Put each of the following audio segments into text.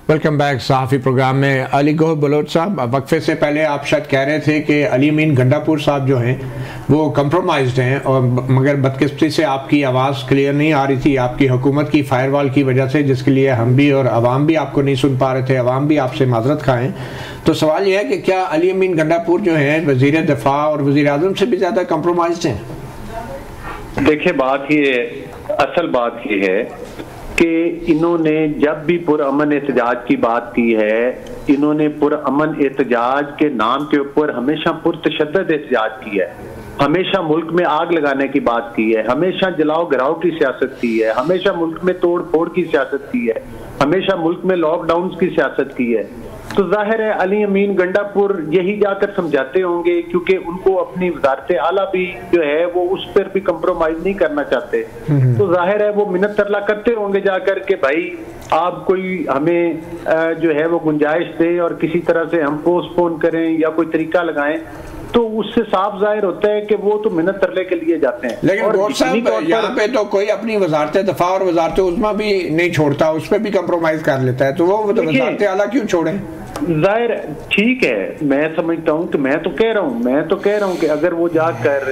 Welcome back صحافی programme میں علی گوہر بلوچ صاحب، وقفے سے پہلے آپ شاید کہہ رہے تھے کہ علی امین گنڈا پور صاحب جو ہیں وہ کمپرومائزڈ ہیں، اور مگر بدقسمتی سے آپ کی آواز کلیئر نہیں آ رہی تھی آپ کی حکومت کی فائر وال کی وجہ سے، جس کے لیے ہم بھی اور عوام بھی آپ کو نہیں سن پا رہے تھے، عوام بھی آپ سے معذرت خواہیں۔ تو سوال یہ ہے کہ کیا علی امین گنڈا پور جو ہیں وزیر دفاع اور وزیر اعظم سے بھی زیادہ کمپرومائزڈ ہیں؟ دیکھیں، اصل بات یہ ہے کہ انہوں نے جب بھی پرامن احتجاج کی بات کی ہے، انہوں نے پرامن احتجاج کے نام کے اوپر ہمیشہ پرتشدد احتجاج کی ہے، ہمیشہ ملک میں آگ لگانے کی بات کی ہے، ہمیشہ جلاؤ گراؤ کی سیاست کی ہے، ہمیشہ ملک میں توڑ پھوڑ کی سیاست کی ہے، ہمیشہ ملک میں لاک ڈاؤنز کی سیاست کی ہے۔ تو ظاہر ہے علی امین گنڈا پور یہی جا کر سمجھاتے ہوں گے، کیونکہ ان کو اپنی وزارت اعلیٰ بھی جو ہے وہ اس پر بھی کمپرومائز نہیں کرنا چاہتے، تو ظاہر ہے وہ منت ترلا کرتے ہوں گے جا کر کہ بھائی آپ کوئی ہمیں جو ہے وہ گنجائش دیں اور کسی طرح سے ہم پوسٹ پون کریں یا کوئی طریقہ لگائیں، تو اس سے صاف ظاہر ہوتا ہے کہ وہ تو منت ترلے کے لیے جاتے ہیں۔ لیکن گوہر صاحب، یہاں پہ تو کوئی اپنی وزارت دفاع اور وزارت عظمیٰ بھی نہیں چھوڑتا، اس پہ بھی کمپرومائز کر لیتا ہے، تو وہ وزارت اعلیٰ کیوں چھوڑیں؟ ظاہر ٹھیک ہے، میں سمجھتا ہوں کہ میں تو کہہ رہا ہوں کہ اگر وہ جا کر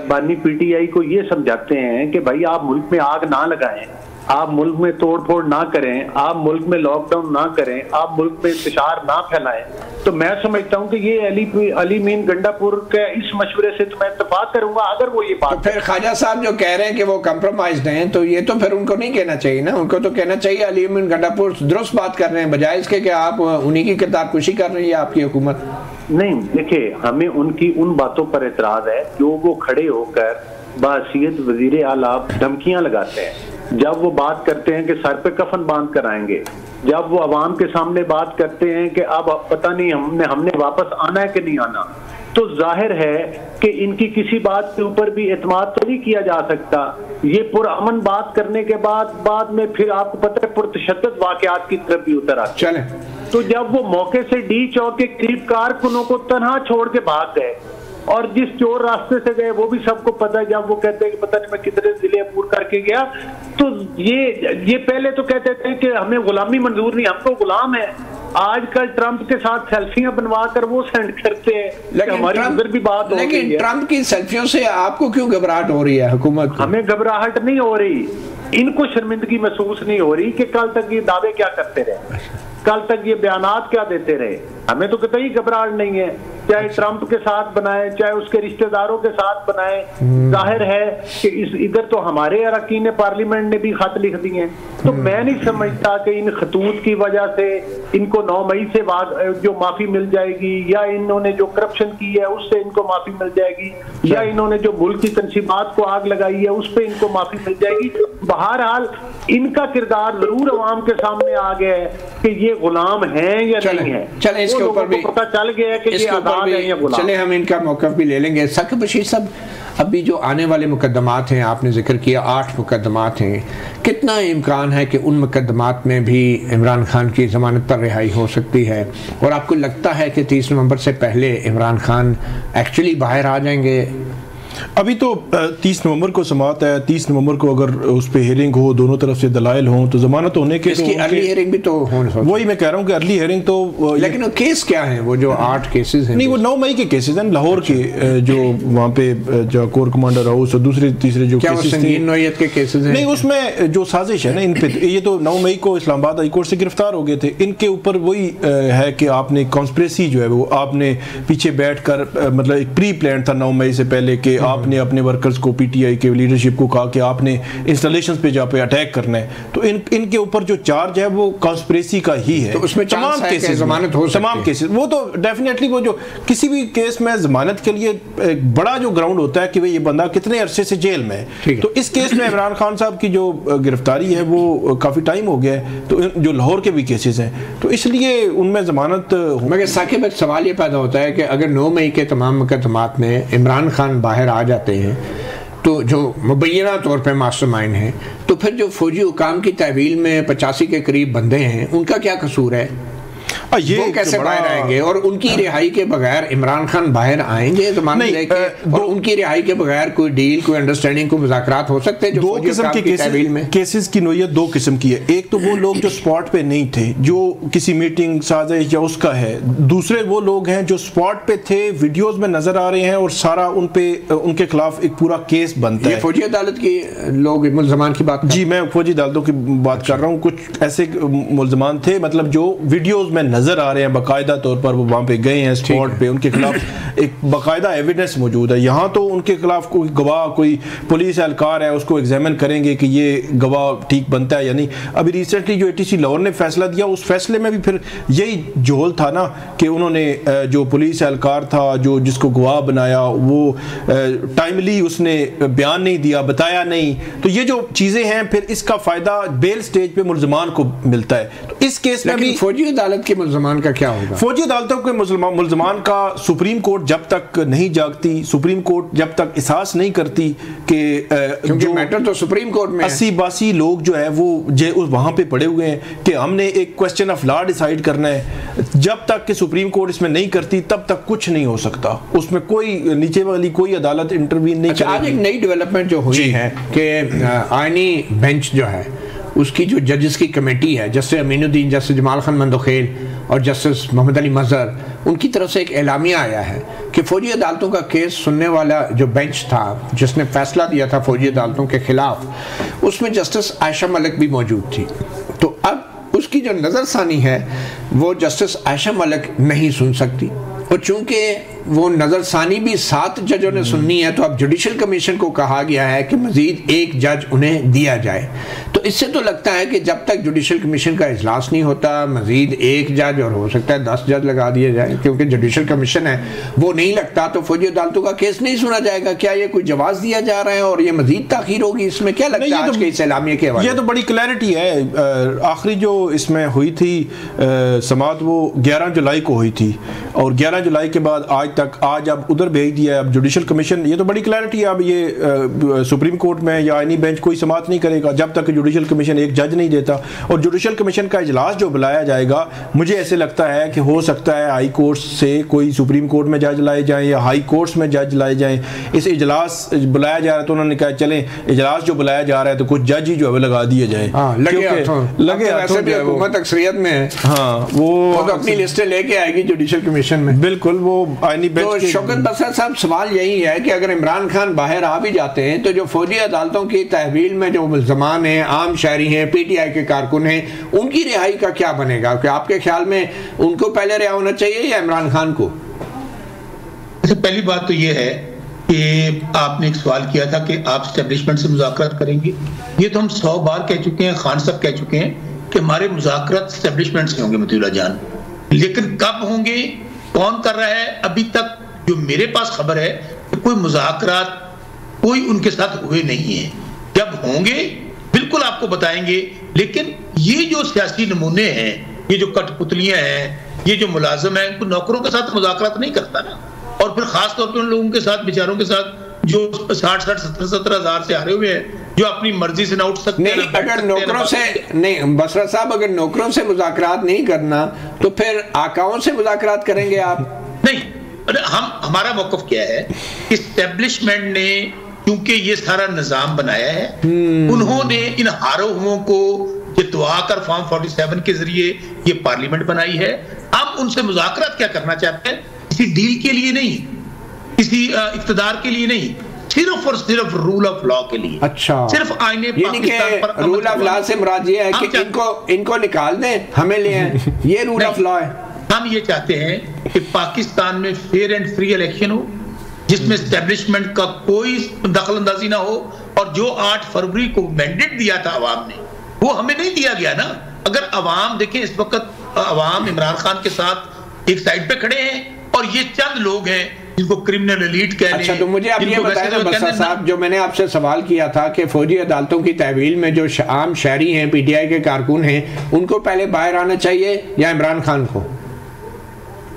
بانی پی ٹی آئی کو یہ سمجھاتے ہیں کہ بھائی آپ ملک میں آگ نہ لگائیں، آپ ملک میں توڑ پھوڑ نہ کریں، آپ ملک میں لاک ڈاؤن نہ کریں، آپ ملک میں انتشار نہ پھیلائیں، تو میں سمجھتا ہوں کہ یہ علی امین گنڈا پور کے اس مشورے سے تو میں اتفاق کروں گا اگر وہ یہ بات۔ پھر خواجہ صاحب جو کہہ رہے ہیں کہ وہ کمپرومائزڈ ہیں، تو یہ تو پھر ان کو نہیں کہنا چاہیے نا، ان کو تو کہنا چاہیے علی امین گنڈا پور درست بات کر رہے ہیں، بجائے اس کے کہ آپ انہی کی کردار کشی کر رہی ہے آپ کی حکومت۔ نہیں، دیکھیں، ہمیں ان کی ان باتوں پر اعتراض ہے جو وہ کھڑے ہو کر بحیثیت وزیر اعلیٰ دھمکیاں لگاتے ہیں، جب وہ بات کرتے ہیں کہ سر پہ کفن باندھ کر آئیں گے، جب وہ عوام کے سامنے بات کرتے ہیں کہ اب پتہ نہیں ہم نے واپس آنا ہے کہ نہیں آنا، تو ظاہر ہے کہ ان کی کسی بات کے اوپر بھی اعتماد تو نہیں کیا جا سکتا۔ یہ پرامن بات کرنے کے بعد میں پھر آپ کو پتہ ہے پرتشدد واقعات کی طرف بھی اتر آتے ہیں۔ تو جب وہ موقع سے ڈی چوک کے قریب کارکنوں کو تنہا چھوڑ کے بھاگ گئے، اور جس چور راستے سے گئے وہ بھی سب کو پتہ ہے، جب وہ کہتے ہیں کہ پتہ نہیں میں کتنے ضلع پور کر کے گیا، تو یہ پہلے تو کہتے تھے کہ ہمیں غلامی منظور نہیں، ہم تو غلام ہیں، آج کل ٹرمپ کے ساتھ سیلفیاں بنوا کر وہ سینڈ کرتے ہیں، ہماری ادھر بھی بات ہو رہی ہے۔ لیکن ٹرمپ کی سیلفیوں سے آپ کو کیوں گھبراہٹ ہو رہی ہے حکومت؟ ہمیں گھبراہٹ نہیں ہو رہی، ان کو شرمندگی محسوس نہیں ہو رہی کہ کل تک یہ دعوے کیا کرتے رہے، کل تک یہ بیانات کیا دیتے رہے، ہمیں تو قطعی گھبراہٹ نہیں ہے، چاہے ٹرمپ کے ساتھ بنائے چاہے اس کے رشتہ داروں کے ساتھ بنائے۔ ظاہر ہے کہ ادھر تو ہمارے اراکین پارلیمنٹ نے بھی خط لکھ دیے ہیں، تو میں نہیں سمجھتا کہ ان خطوط کی وجہ سے ان کو 9 مئی سے جو معافی مل جائے گی، یا انہوں نے جو کرپشن کی ہے اس سے ان کو معافی مل جائے گی، یا انہوں نے جو ملک کی تنظیمات کو آگ لگائی ہے اس پہ ان کو معافی مل جائے گی۔ بہرحال ان کا کردار ضرور عوام کے سامنے آ گیا ہے کہ یہ غلام ہیں یا نہیں ہے، چلیں اس کے اوپر بھی پتہ چل گیا ہے کہ یہ آزاد ہیں یا غلام۔ چلیں ہم ان کا موقف بھی لے لیں گے۔ ثاقب بشیر صاحب، ابھی جو آنے والے مقدمات ہیں آپ نے ذکر کیا 8 مقدمات ہیں، کتنا امکان ہے کہ ان مقدمات میں بھی عمران خان کی ضمانت پر رہائی ہو سکتی ہے، اور آپ کو لگتا ہے کہ 30 نومبر سے پہلے عمران خان ایکچولی باہر آ جائیں گے؟ ابھی تو 30 نومبر کو سماعت ہے، 30 نومبر کو اگر اس پہ ہیرنگ ہو، دونوں طرف سے دلائل ہوں تو ضمانت ہونے کے، اس کی ارلی ہیرنگ بھی تو ہونے، وہی میں کہہ رہا ہوں کہ ارلی ہیرنگ تو، لیکن وہ کیس کیا ہیں، وہ جو 8 کیسز ہیں؟ نہیں، وہ 9 مئی کے کیسز ہیں، لاہور کے جو وہاں پہ جو کور کمانڈر ہاؤس اور دوسرے تیسرے جو کیا وہ سنگین نوعیت کے کیسز ہیں؟ نہیں، اس میں جو سازش ہے نا ان پہ، یہ تو 9 مئی کو اسلام آباد ہائی کورٹ سے گرفتار ہو گئے تھے، ان کے اوپر وہی ہے کہ آپ نے کانسپریسی جو ہے وہ آپ نے پیچھے بیٹھ کر، مطلب ایک پری پلان تھا 9 مئی سے پہلے کہ آپ نے اپنے ورکرز کو، پی ٹی آئی کے لیڈرشپ کو کہا کہ آپ نے انسٹالیشنز پہ جا پہ اٹیک کرنا ہے، تو ان کے اوپر جو چارج ہے وہ کانسپریسی کا ہی ہے۔ تو اس میں تمام کیسز ضمانت ہو سکتی ہے؟ تمام کیسز، وہ تو ڈیفینیٹلی، وہ جو کسی بھی کیس میں ضمانت کے لیے ایک بڑا جو گراؤنڈ ہوتا ہے کہ یہ بندہ کتنے عرصے سے جیل میں ہے، تو اس کیس میں عمران خان صاحب کی جو گرفتاری ہے وہ کافی ٹائم ہو گیا ہے، تو جو لاہور کے بھی کیسز ہیں تو اس لیے ان میں ضمانت۔ مگر ثاقب ایک سوال یہ پیدا ہوتا ہے کہ اگر 9 مئی کے تمام مقدمات میں عمران خان باہر آ جاتے ہیں تو جو مبینہ طور پہ ماسٹر مائنڈ ہیں، تو پھر جو فوجی حکام کی تحویل میں 85 کے قریب بندے ہیں، ان کا کیا قصور ہے؟ وہ کیسے باہر آئیں گے؟ اور ان کی رہائی کے بغیر عمران خان باہر آئیں گے زمانہ لے کے؟ اور ان کی رہائی کے بغیر کوئی ڈیل، کوئی انڈرسٹینڈنگ، کوئی مذاکرات ہو سکتے ہیں؟ دو قسم کے کیسز کی نوعیت دو قسم کی ہے. ایک تو وہ لوگ جو سپاٹ پہ نہیں تھے، جو کسی میٹنگ سازش یا اس کا ہے. دوسرے وہ لوگ ہیں جو سپاٹ پہ تھے، ویڈیوز میں نظر آ رہے ہیں اور سارا ان کے خلاف ایک پورا کیس بنتا ہے. یہ فوجی عدالت کی لوگ ملزمان کی بات؟ جی میں فوجی عدالتوں کی بات کر رہا ہوں. کچھ ایسے ملزمان تھے مطلب جو ویڈیوز میں نظر آ رہے ہیں، باقاعدہ طور پر وہ وہاں پہ گئے ہیں سپاٹ پہ، ان کے خلاف ایک باقاعدہ ایویڈنس موجود ہے. یہاں تو ان کے خلاف کوئی گواہ، کوئی پولیس اہلکار ہے، اس کو ایگزامن کریں گے کہ یہ گواہ ٹھیک بنتا ہے یا نہیں. ابھی ریسنٹلی جو ATC لاہور نے فیصلہ دیا، اس فیصلے میں بھی پھر یہی جھول تھا نا کہ انہوں نے جو پولیس اہلکار تھا جس کو گواہ بنایا، وہ ٹائملی اس نے بیان نہیں دیا، بتایا نہیں. تو یہ جو چیزیں ہیں پھر اس کا فائدہ بیل سٹیج پہ ملزمان کو ملتا ہے. تو اس کیس میں بھی فوجی عدالت کے ملزمان کا کیا ہوگا؟ فوجی عدالتوں کے ملزمان کا سپریم کورٹ جب تک نہیں جاگتی، سپریم کورٹ جب تک احساس نہیں کرتی کہ جو میٹر تو سپریم کورٹ میں 80-82 لوگ جو ہے وہ وہاں پہ پڑے ہوئے ہیں کہ ہم نے ایک کوسچن آف لا ڈیسائیڈ کرنا ہے. جب تک کہ سپریم کورٹ اس میں نہیں کرتی تب تک کچھ نہیں ہو سکتا. اس میں کوئی نیچے والی کوئی عدالت انٹروین نہیں کرے گی. آج ایک نئی ڈیولپمنٹ جو ہوئی ہے کہ آئینی بینچ جو ہے اس کی جو ججز کی کمیٹی ہے، جسٹس امین الدین، جسٹس جمال خان مندوخیل اور جسٹس محمد علی مظہر، ان کی طرف سے ایک اعلامیہ آیا ہے کہ فوجی عدالتوں کا کیس سننے والا جو بینچ تھا جس نے فیصلہ دیا تھا فوجی عدالتوں کے خلاف، اس میں جسٹس عائشہ ملک بھی موجود تھی. تو اب اس کی جو نظر ثانی ہے وہ جسٹس عائشہ ملک نہیں سن سکتی، اور چونکہ وہ نظر ثانی بھی 7 ججوں نے سننی ہے تو اب جوڈیشل کمیشن کو کہا گیا ہے کہ مزید ایک جج انہیں دیا جائے. تو اس سے تو لگتا ہے کہ جب تک جوڈیشل کمیشن کا اجلاس نہیں ہوتا مزید ایک جج اور ہو سکتا ہے 10 جج لگا دیے جائیں، کیونکہ جوڈیشل کمیشن ہے وہ نہیں لگتا تو فوجی عدالتوں کا کیس نہیں سنا جائے گا. کیا یہ کوئی جواز دیا جا رہا ہے اور یہ مزید تاخیر ہوگی؟ اس میں کیا لگتا ہے آج کے اس اعلامیے کے حوالے؟ یہ تو بڑی کلیئرٹی ہے. آخری جو اس میں ہوئی تھی سماعت وہ 11 جولائی کو ہوئی تھی، اور 11 جولائی کے بعد آج اب ادھر بھیج دیا ہے اب جوڈیشل کمیشن. یہ تو بڑی کلیئرٹی ہے. اب یہ سپریم کورٹ میں یا آئینی بینچ کوئی سماعت نہیں کرے گا جب تک جوڈیشل کمیشن ایک جج نہیں دیتا. اور جوڈیشل کمیشن کا اجلاس جو بلایا جائے گا، مجھے ایسے لگتا ہے کہ ہو سکتا ہے ہائی کورٹس سے کوئی سپریم کورٹ میں جج لائے جائیں یا ہائی کورٹس میں جج لائے جائیں. اس اجلاس بلایا جا رہا ہے تو انہوں نے کہا چلیں اجلاس جو بلایا جا رہا ہے تو کچھ جج ہی جو ہے لگا دیے جائیں. لگے حکومت اکثریت میں ہے، ہاں وہ اپنی لسٹیں لے کے آئے گی جوڈیشل کمیشن میں. بالکل. وہ آئینی بینچ. شوکت بسر صاحب سوال یہی ہے کہ اگر عمران خان باہر آ بھی جاتے ہیں تو جو فوجی عدالتوں کی تحویل میں جو ملزمان ہیں، عام شہری ہیں، PTI کے کارکن ہیں، ان کی رہائی کا کیا بنے گا؟ کہ آپ کے خیال میں ان کو پہلے رہا ہونا چاہیے یا عمران خان کو؟ پہلی بات تو یہ ہے کہ آپ نے ایک سوال کیا تھا کہ آپ اسٹیبلشمنٹ سے مذاکرات کریں گے. یہ تو ہم 100 بار کہہ چکے ہیں، خان صاحب کہہ چکے ہیں کہ ہمارے مذاکرات اسٹیبلشمنٹ سے ہوں گے مطیع اللہ جان. لیکن کب ہوں گے، کون کر رہا ہے، ابھی تک جو میرے پاس خبر ہے کہ کوئی مذاکرات کوئی ان کے ساتھ ہوئے نہیں ہیں. جب ہوں گے بالکل آپ کو بتائیں گے. لیکن یہ جو سیاسی نمونے ہیں، یہ جو کٹ پتلیاں ہیں، یہ جو ملازم ہیں، کوئی نوکروں کے ساتھ مذاکرات نہیں کرتا نا. اور پھر خاص طور پہ ان لوگوں کے ساتھ، بیچاروں کے ساتھ جو 60-70 ہزار سے آ رہے ہوئے ہیں، جو اپنی مرضی سے نہ اٹھ سکتے ہیں. اگر نوکروں سے نہیں، بسرا صاحب اگر نوکروں سے مذاکرات نہیں کرنا تو پھر آقاؤں سے مذاکرات کریں گے آپ؟ نہیں، ہمارا موقف کیا ہے، اسٹیبلشمنٹ نے کیونکہ یہ سارا نظام بنایا ہے، انہوں نے ان ہاروں ہوں کو جتوا کر فارم 47 کے ذریعے یہ پارلیمنٹ بنائی ہے. ہم ان سے مذاکرات کیا کرنا چاہتے ہیں؟ کسی ڈیل کے لیے نہیں، کسی اقتدار کے لیے نہیں، صرف اور صرف رول آف لا کے لیے. اچھا، صرف آئین پاکستان پر رول آف لا سے مراد یہ ہے کہ ان کو نکال دیں، ہمیں لے آئیں، یہ رول آف لا ہے. ہم یہ چاہتے ہیں کہ پاکستان میں فیئر اینڈ فری الیکشن ہو جس میں اسٹیبلشمنٹ کا کوئی دخل اندازی نہ ہو. اور جو 8 فروری کو مینڈیٹ دیا تھا عوام نے وہ ہمیں نہیں دیا گیا نا. اگر عوام دیکھیں، اس وقت عوام عمران خان کے ساتھ ایک سائڈ پہ کھڑے ہیں اور یہ چند لوگ ہیں جن کو کرمنل ایلیٹ کہنے. اچھا، تو مجھے آپ یہ بتائیں نا بسر صاحب، جو میں نے آپ سے سوال کیا تھا کہ فوجی عدالتوں کی تحویل میں جو عام شہری ہیں، PTI کے کارکن ہیں، ان کو پہلے باہر آنا چاہیے یا عمران خان کو؟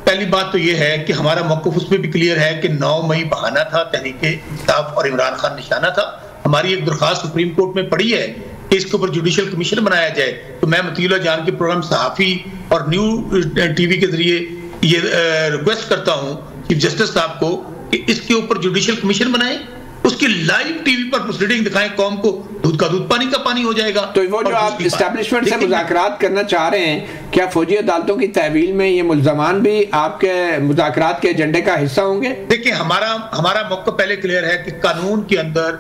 پہلی بات تو یہ ہے کہ ہمارا موقف اس میں بھی کلیئر ہے کہ 9 مئی بہانہ تھا، تحریک انصاف اور عمران خان نشانہ تھا. ہماری ایک درخواست سپریم کورٹ میں پڑی ہے کہ اس کے اوپر جوڈیشل کمیشن بنایا جائے، تو میں مطیع اللہ جان کے پروگرام صحافی اور نیو ٹی وی کے ذریعے یہ ریکویسٹ کرتا ہوں چیف جسٹس صاحب کو کہ اس کے اوپر جوڈیشل کمیشن بنائیں، اس کی لائیو ٹی وی پر پروسیڈنگ دکھائیں، قوم کو دودھ کا دودھ پانی کا پانی ہو جائے گا۔ تو وہ جو آپ اسٹیبلشمنٹ سے مذاکرات کرنا چاہ رہے ہیں، کیا فوجی عدالتوں کی تحویل میں یہ ملزمان بھی آپ کے مذاکرات کے ایجنڈے کا حصہ ہوں گے؟ دیکھیں ہمارا موقع پہلے کلیئر ہے کہ قانون کے اندر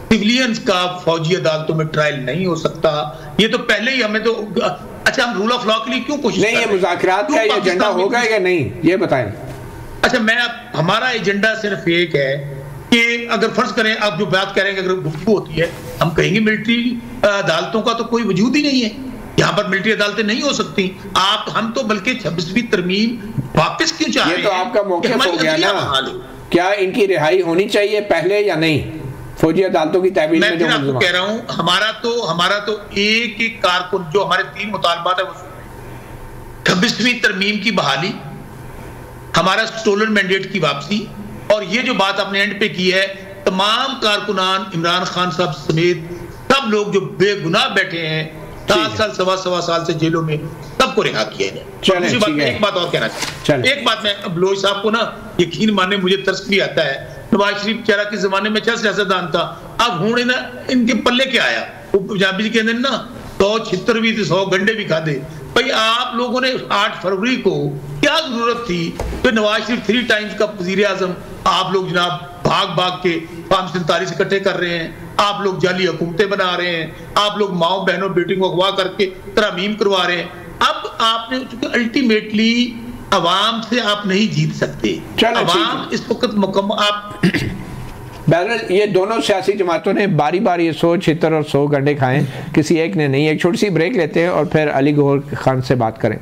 سویلینز کا فوجی عدالتوں میں ٹرائل نہیں ہو سکتا، یہ تو پہلے ہی ہمیں تو اچھا ہم رول آف لا کے لیے کیوں کوشش نہیں، یہ مذاکرات کا یہ ایجنڈا ہوگا یا نہیں یہ بتائیں۔ اچھا ہمارا ایجنڈا صرف ایک ہے کہ اگر فرض کریں آپ جو بات کہہ رہے ہیں کہ اگر گفتگو ہوتی ہے، ہم کہیں گے ملٹری عدالتوں کا تو کوئی وجود ہی نہیں ہے، یہاں پر ملٹری عدالتیں نہیں ہو سکتی، ہم تو بلکہ 26ویں ترمیم واپس کیوں چاہ رہے ہیں؟ یہ تو آپ کا موقف ہو گیا نا، کیا ان کی رہائی ہونی چاہیے پہلے یا نہیں فوجی عدالتوں کی تحویل میں؟ جو میں آپ کو کہہ رہا ہوں ہمارا تو ایک کارکن جو ہمارے 3 مطالبات ہیں، وہ 26ویں ترمیم کی بحالی، ہمارا سٹولن مینڈیٹ کی واپسی، اور یہ جو بات آپ نے اینڈ پہ کی ہے تمام کارکنان عمران خان صاحب سمیت سب لوگ جو بے گناہ بیٹھے ہیں 7 سال سوا سال سے جیلوں میں، سب کو رہا کیا جائے۔ ایک بات اور کہنا چاہتا ہوں، ایک بات میں بلوچ صاحب کو نا یقین ماننے مجھے ترس بھی آتا ہے، نواز شریف بیچارہ کے زمانے میں 6 سیاستدان تھا، اب ہوں نا ان کے پلے کیا آیا، وہ پنجابی جی کہتے ہیں نا 100 چھتر بھی تھے 100 گنڈے بھی کھا دے۔ بھائی آپ لوگوں نے 8 فروری کو کیا ضرورت تھی کہ نواز شریف 3 ٹائمز کا وزیر اعظم آپ لوگ جناب بھاگ کے فارم 47 اکٹھے کر رہے ہیں، آپ لوگ جعلی حکومتیں بنا رہے ہیں، آپ لوگ ماؤں بہنوں بیٹیوں کو اغوا کر کے ترامیم کروا رہے ہیں۔ اب آپ نے چونکہ الٹیمیٹلی عوام سے آپ نہیں جیت سکتے، عوام اس وقت مکمل آپ بہرحال یہ دونوں سیاسی جماعتوں نے باری باری 100 چھتر اور 100 گنڈے کھائیں، کسی ایک نے نہیں۔ ایک چھوٹی سی بریک لیتے ہیں اور پھر علی گوہر خان سے بات کریں۔